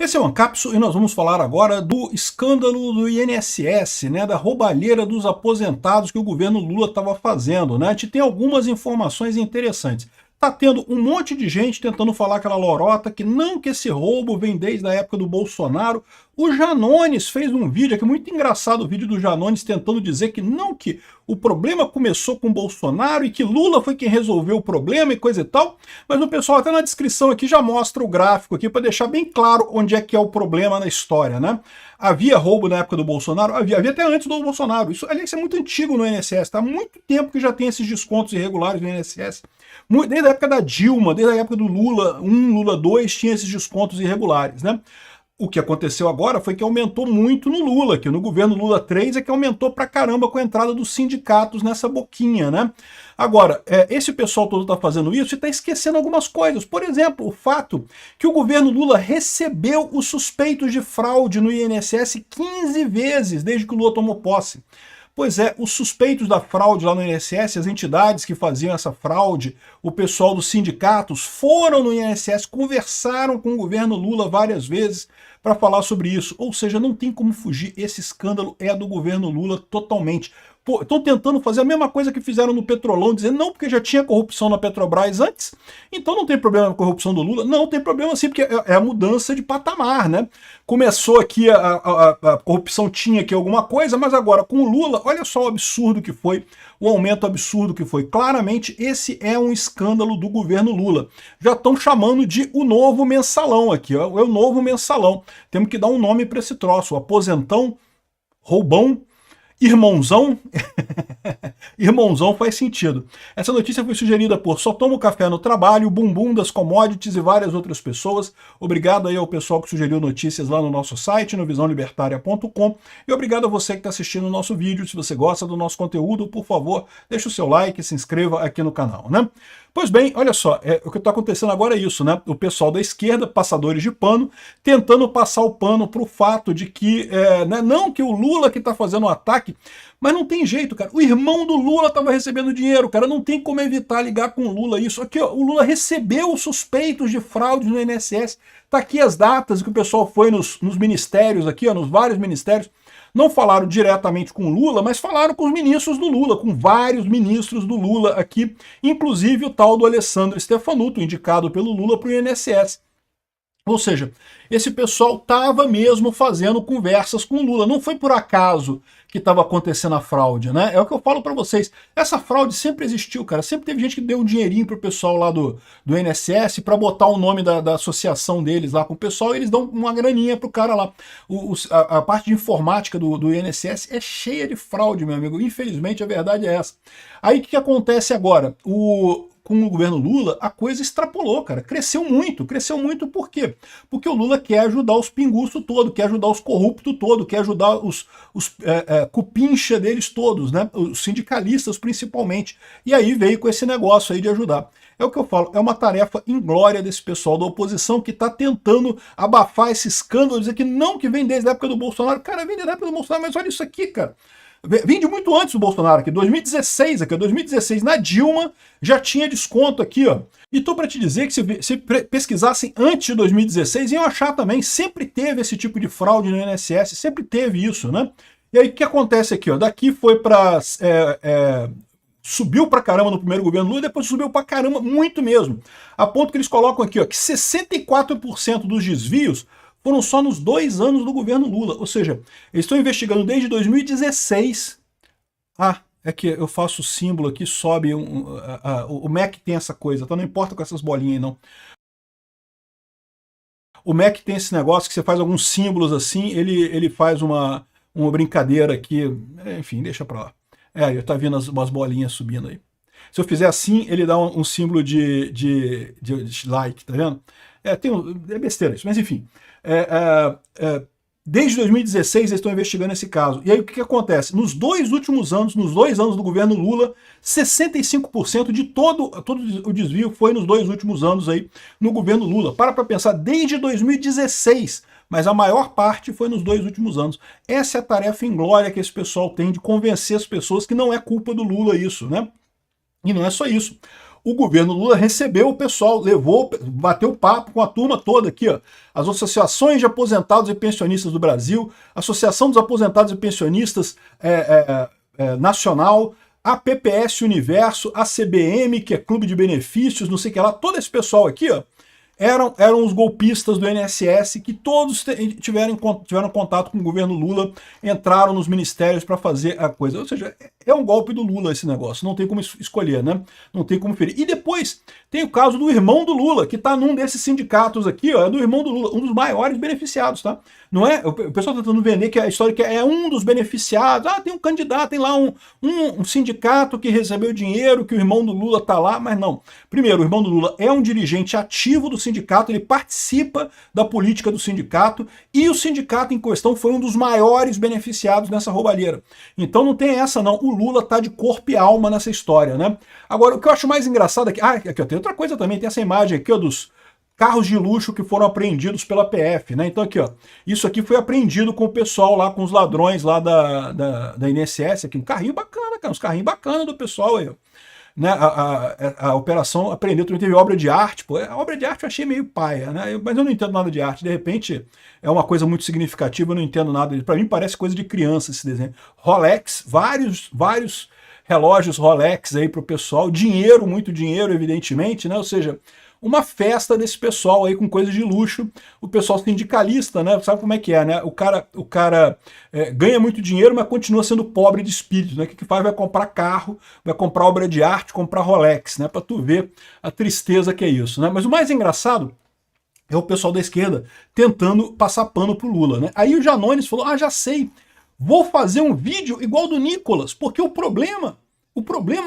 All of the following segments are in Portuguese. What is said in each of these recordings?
Esse é o Ancapso e nós vamos falar agora do escândalo do INSS, né, da roubalheira dos aposentados que o governo Lula estava fazendo, né? A gente tem algumas informações interessantes. Tá tendo um monte de gente tentando falar aquela lorota que não, que esse roubo vem desde a época do Bolsonaro. O Janones fez um vídeo aqui, muito engraçado o vídeo do Janones tentando dizer que não, que o problema começou com o Bolsonaro e que Lula foi quem resolveu o problema e coisa e tal. Mas o pessoal até na descrição aqui já mostra o gráfico aqui para deixar bem claro onde é que é o problema na história, né? Havia roubo na época do Bolsonaro? Havia até antes do Bolsonaro. Isso, aliás, isso é muito antigo no INSS, tá? Há muito tempo que já tem esses descontos irregulares no INSS. Desde a época da Dilma, desde a época do Lula 1, Lula 2, tinha esses descontos irregulares, né? O que aconteceu agora foi que aumentou muito no Lula, que no governo Lula 3 é que aumentou pra caramba com a entrada dos sindicatos nessa boquinha, né? Agora, esse pessoal todo está fazendo isso e está esquecendo algumas coisas. Por exemplo, o fato que o governo Lula recebeu os suspeitos de fraude no INSS 15 vezes desde que o Lula tomou posse. Pois é, os suspeitos da fraude lá no INSS, as entidades que faziam essa fraude, o pessoal dos sindicatos, foram no INSS, conversaram com o governo Lula várias vezes para falar sobre isso. Ou seja, não tem como fugir, esse escândalo é do governo Lula totalmente. Estão tentando fazer a mesma coisa que fizeram no Petrolão, dizendo não, porque já tinha corrupção na Petrobras antes, então não tem problema com a corrupção do Lula. Não, tem problema sim, porque é a mudança de patamar, né? Começou aqui, a corrupção tinha aqui alguma coisa, mas agora com o Lula, olha só o absurdo que foi, o aumento absurdo que foi. Claramente esse é um escândalo do governo Lula. Já estão chamando de o novo mensalão aqui, ó, é o novo mensalão. Temos que dar um nome para esse troço, o aposentão, roubão, irmãozão. Irmãozão faz sentido. Essa notícia foi sugerida por Só Tomo Café no Trabalho, Bumbum das Commodities e várias outras pessoas. Obrigado aí ao pessoal que sugeriu notícias lá no nosso site, no visãolibertaria.com. E obrigado a você que está assistindo o nosso vídeo. Se você gosta do nosso conteúdo, por favor, deixe o seu like e se inscreva aqui no canal, né? Pois bem, olha só, o que está acontecendo agora é isso, né? O pessoal da esquerda, passadores de pano, tentando passar o pano para o fato de que, não que o Lula que está fazendo o ataque, mas não tem jeito, cara. O irmão do Lula estava recebendo dinheiro, cara. Não tem como evitar ligar com o Lula isso. Aqui, ó, o Lula recebeu suspeitos de fraude no INSS. Tá aqui as datas que o pessoal foi nos ministérios aqui, ó, nos vários ministérios. Não falaram diretamente com o Lula, mas falaram com os ministros do Lula, com vários ministros do Lula aqui, inclusive o tal do Alessandro Stefanuto, indicado pelo Lula para o INSS. Ou seja, esse pessoal estava mesmo fazendo conversas com o Lula. Não foi por acaso que estava acontecendo a fraude, né? É o que eu falo para vocês. Essa fraude sempre existiu, cara. Sempre teve gente que deu um dinheirinho pro pessoal lá do INSS para botar o nome da associação deles lá com o pessoal e eles dão uma graninha pro cara lá. A parte de informática do INSS é cheia de fraude, meu amigo. Infelizmente, a verdade é essa. Aí o que acontece agora? Com o governo Lula, a coisa extrapolou, cara. Cresceu muito por quê? Porque o Lula quer ajudar os pinguços todos, quer ajudar os corruptos todos, quer ajudar os cupincha deles todos, né? Os sindicalistas principalmente. E aí veio com esse negócio aí de ajudar. É o que eu falo, é uma tarefa inglória desse pessoal da oposição que está tentando abafar esse escândalo, dizer que não, que vem desde a época do Bolsonaro. Cara, vem desde a época do Bolsonaro, mas olha isso aqui, cara. Vem de muito antes do Bolsonaro, aqui, 2016, aqui, 2016, na Dilma, já tinha desconto aqui, ó. E tô para te dizer que se pesquisassem antes de 2016, iam achar também, sempre teve esse tipo de fraude no INSS, sempre teve isso, né? E aí o que acontece aqui, ó? Daqui foi para... subiu pra caramba no primeiro governo Lula, depois subiu pra caramba muito mesmo. A ponto que eles colocam aqui, ó, que 64% dos desvios foram só nos 2 anos do governo Lula. Ou seja, eles estão investigando desde 2016. Ah, é que eu faço o símbolo aqui, sobe o Mac tem essa coisa, então não importa com essas bolinhas aí, não. O Mac tem esse negócio que você faz alguns símbolos assim, ele faz uma brincadeira aqui, enfim, deixa pra lá. Tá vendo umas bolinhas subindo aí. Se eu fizer assim, ele dá um símbolo de like, tá vendo? É besteira isso, mas enfim. Desde 2016 eles estão investigando esse caso. E aí o que acontece? Nos 2 últimos anos, nos 2 anos do governo Lula, 65% de todo o desvio foi nos 2 últimos anos aí no governo Lula. Para pensar, desde 2016, mas a maior parte foi nos 2 últimos anos. Essa é a tarefa inglória que esse pessoal tem de convencer as pessoas que não é culpa do Lula isso, né? E não é só isso. o governo Lula recebeu o pessoal, levou, bateu papo com a turma toda aqui, ó. As associações de aposentados e pensionistas do Brasil, Associação dos Aposentados e Pensionistas Nacional, a PPS Universo, a CBM, que é Clube de Benefícios, não sei o que lá, todo esse pessoal aqui, ó, eram os golpistas do INSS que todos tiveram contato com o governo Lula, entraram nos ministérios para fazer a coisa. Ou seja, é um golpe do Lula esse negócio, não tem como escolher, né? Não tem como ferir. E depois tem o caso do irmão do Lula, que está num desses sindicatos aqui, ó, é do irmão do Lula, um dos maiores beneficiados, tá? Não é? O pessoal está tentando vender que a história que é um dos beneficiados. Ah, tem um candidato, tem lá um sindicato que recebeu dinheiro, que o irmão do Lula está lá, mas não. Primeiro, o irmão do Lula é um dirigente ativo do sindicato, ele participa da política do sindicato, e o sindicato em questão foi um dos maiores beneficiados nessa roubalheira. Então não tem essa não, o Lula tá de corpo e alma nessa história, né? Agora, o que eu acho mais engraçado aqui, aqui ó, tem outra coisa também, tem essa imagem aqui, ó, dos carros de luxo que foram apreendidos pela PF, né? Então aqui, ó, isso aqui foi apreendido com o pessoal lá, com os ladrões lá da INSS, aqui, um carrinho bacana, cara, uns carrinhos bacanas do pessoal aí, ó. Né, a operação apreendeu, também teve obra de arte, pô, a obra de arte eu achei meio paia, né, mas eu não entendo nada de arte, de repente é uma coisa muito significativa, eu não entendo nada, para mim parece coisa de criança esse desenho. Rolex, vários relógios Rolex aí pro pessoal, dinheiro, muito dinheiro, evidentemente, né, ou seja, uma festa desse pessoal aí com coisas de luxo, o pessoal sindicalista, né? Sabe como é que é, né? O cara ganha muito dinheiro, mas continua sendo pobre de espírito, né? O que faz? Vai comprar carro, vai comprar obra de arte, comprar Rolex, né? Para tu ver a tristeza que é isso, né? Mas o mais engraçado é o pessoal da esquerda tentando passar pano pro Lula, né? Aí o Janones falou, já sei, vou fazer um vídeo igual do Nicolas, porque o problema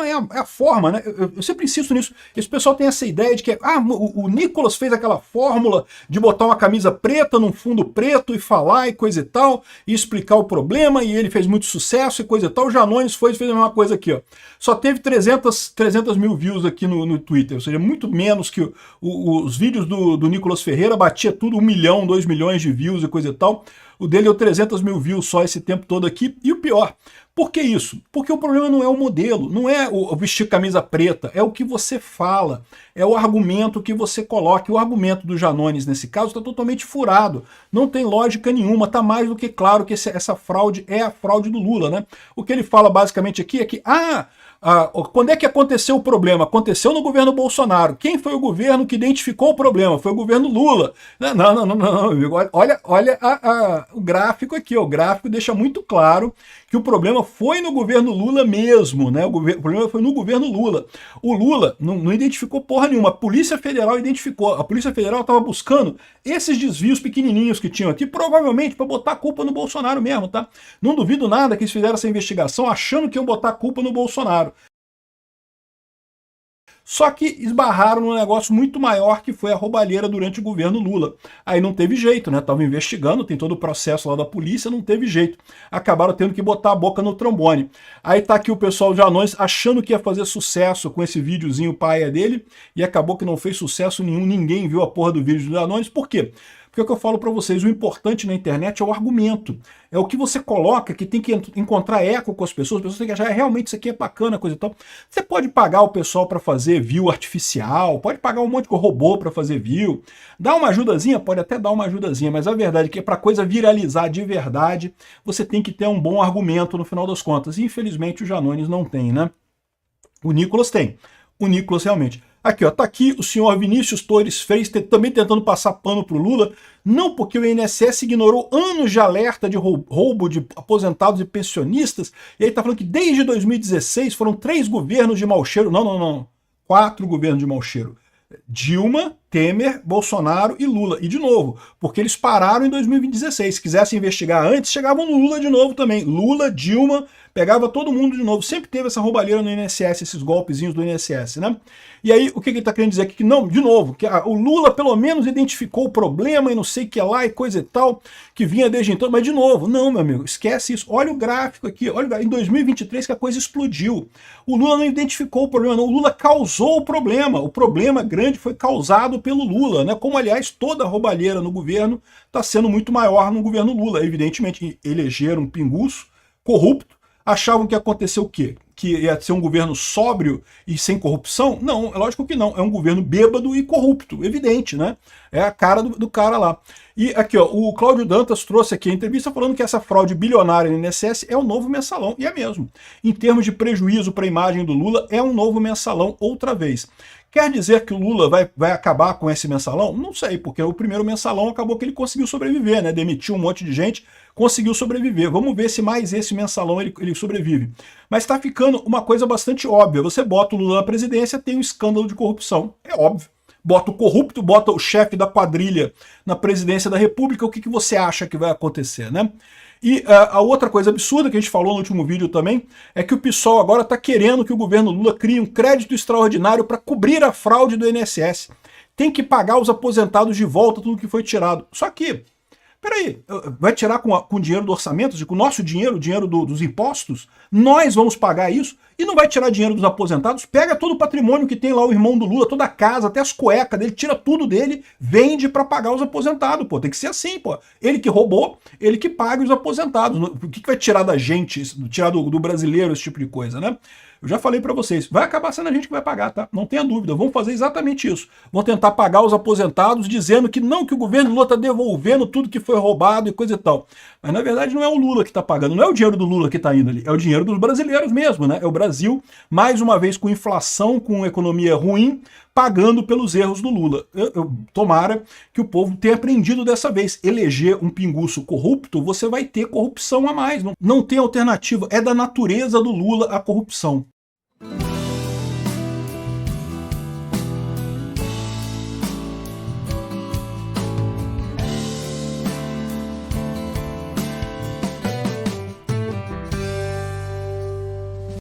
é a forma, né? Eu sempre insisto nisso. Esse pessoal tem essa ideia de que o Nicolas fez aquela fórmula de botar uma camisa preta num fundo preto e falar e coisa e tal, e explicar o problema, e ele fez muito sucesso e coisa e tal. O Janones fez a mesma coisa aqui, ó. Só teve 300 mil views aqui no Twitter, ou seja, muito menos que os vídeos do Nicolas Ferreira, batia tudo 1 milhão, 2 milhões de views e coisa e tal. O dele deu 300 mil views só esse tempo todo aqui. E o pior, por que isso? Porque o problema não é o modelo, não é o vestir camisa preta, é o que você fala, é o argumento que você coloca. O argumento do Janones, nesse caso, está totalmente furado, não tem lógica nenhuma, está mais do que claro que essa fraude é a fraude do Lula, né? O que ele fala basicamente aqui é que, quando é que aconteceu o problema? Aconteceu no governo Bolsonaro. Quem foi o governo que identificou o problema? Foi o governo Lula. Não, amigo. Olha o gráfico aqui. O gráfico deixa muito claro que o problema foi no governo Lula mesmo, né? O problema foi no governo Lula. O Lula não identificou porra nenhuma. A Polícia Federal identificou. A Polícia Federal estava buscando esses desvios pequenininhos que tinham aqui, provavelmente para botar a culpa no Bolsonaro mesmo, tá? Não duvido nada que eles fizeram essa investigação achando que iam botar a culpa no Bolsonaro. Só que esbarraram num negócio muito maior, que foi a roubalheira durante o governo Lula. Aí não teve jeito, né? Estavam investigando, tem todo o processo lá da polícia, não teve jeito. Acabaram tendo que botar a boca no trombone. Aí tá aqui o pessoal de Anões achando que ia fazer sucesso com esse videozinho paia dele, e acabou que não fez sucesso nenhum, ninguém viu a porra do vídeo dos Anões. Por quê? Porque é o que eu falo para vocês, o importante na internet é o argumento. É o que você coloca, que tem que encontrar eco com as pessoas têm que achar, realmente isso aqui é bacana, coisa e tal. Você pode pagar o pessoal para fazer view artificial, pode pagar um monte de robô para fazer view. Dá uma ajudazinha? Pode até dar uma ajudazinha, mas a verdade é que para coisa viralizar de verdade, você tem que ter um bom argumento no final das contas. E infelizmente o Janones não tem, né? O Nicolas tem. O Nicolas realmente. Aqui, ó, tá aqui o senhor Vinícius Torres Freire também tentando passar pano pro Lula, não porque o INSS ignorou anos de alerta de roubo de aposentados e pensionistas, e aí tá falando que desde 2016 foram 3 governos de mau cheiro, não, 4 governos de mau cheiro. Dilma, Temer, Bolsonaro e Lula. E de novo, porque eles pararam em 2016. Se quisessem investigar antes, chegavam no Lula de novo também. Lula, Dilma, pegava todo mundo de novo. Sempre teve essa roubalheira no INSS, esses golpezinhos do INSS, né? E aí, o que ele está querendo dizer aqui? Que não, de novo, que o Lula pelo menos identificou o problema e não sei o que lá e coisa e tal, que vinha desde então. Mas de novo, não, meu amigo, esquece isso. Olha o gráfico aqui, olha em 2023 que a coisa explodiu. O Lula não identificou o problema, não. O Lula causou o problema. O problema grande foi causado pelo Lula, né? Como, aliás, toda a roubalheira no governo está sendo muito maior no governo Lula. Evidentemente, elegeram um pinguço corrupto, achavam que aconteceu o quê? que ia ser um governo sóbrio e sem corrupção? Não, é lógico que não. É um governo bêbado e corrupto, evidente, né? É a cara do cara lá. E aqui, ó, o Cláudio Dantas trouxe aqui a entrevista falando que essa fraude bilionária no INSS é o novo mensalão, e é mesmo. Em termos de prejuízo para a imagem do Lula, é um novo mensalão outra vez. Quer dizer que o Lula vai acabar com esse mensalão? Não sei, porque o primeiro mensalão acabou que ele conseguiu sobreviver, né? Demitiu um monte de gente, conseguiu sobreviver. Vamos ver se mais esse mensalão ele sobrevive. Mas está ficando uma coisa bastante óbvia. Você bota o Lula na presidência, tem um escândalo de corrupção. É óbvio. Bota o corrupto, bota o chefe da quadrilha na presidência da República, o que você acha que vai acontecer, né? E a outra coisa absurda que a gente falou no último vídeo também é que o PSOL agora está querendo que o governo Lula crie um crédito extraordinário para cobrir a fraude do INSS. Tem que pagar os aposentados de volta tudo que foi tirado. Só que, peraí, vai tirar com o dinheiro do orçamento, com o nosso dinheiro, o dinheiro dos impostos? Nós vamos pagar isso? E não vai tirar dinheiro dos aposentados? Pega todo o patrimônio que tem lá o irmão do Lula, toda a casa, até as cuecas dele, tira tudo dele, vende para pagar os aposentados, pô. Tem que ser assim, pô. Ele que roubou, ele que paga os aposentados. O que vai tirar da gente, tirar do brasileiro esse tipo de coisa, né? Eu já falei para vocês, vai acabar sendo a gente que vai pagar, tá? Não tenha dúvida, vamos fazer exatamente isso. Vão tentar pagar os aposentados dizendo que não, que o governo Lula está devolvendo tudo que foi roubado e coisa e tal. Mas na verdade não é o Lula que está pagando, não é o dinheiro do Lula que está indo ali, é o dinheiro dos brasileiros mesmo, né? É o Brasil, mais uma vez com inflação, com economia ruim, pagando pelos erros do Lula. Tomara que o povo tenha aprendido dessa vez. Eleger um pinguço corrupto, você vai ter corrupção a mais. Não tem alternativa. É da natureza do Lula a corrupção.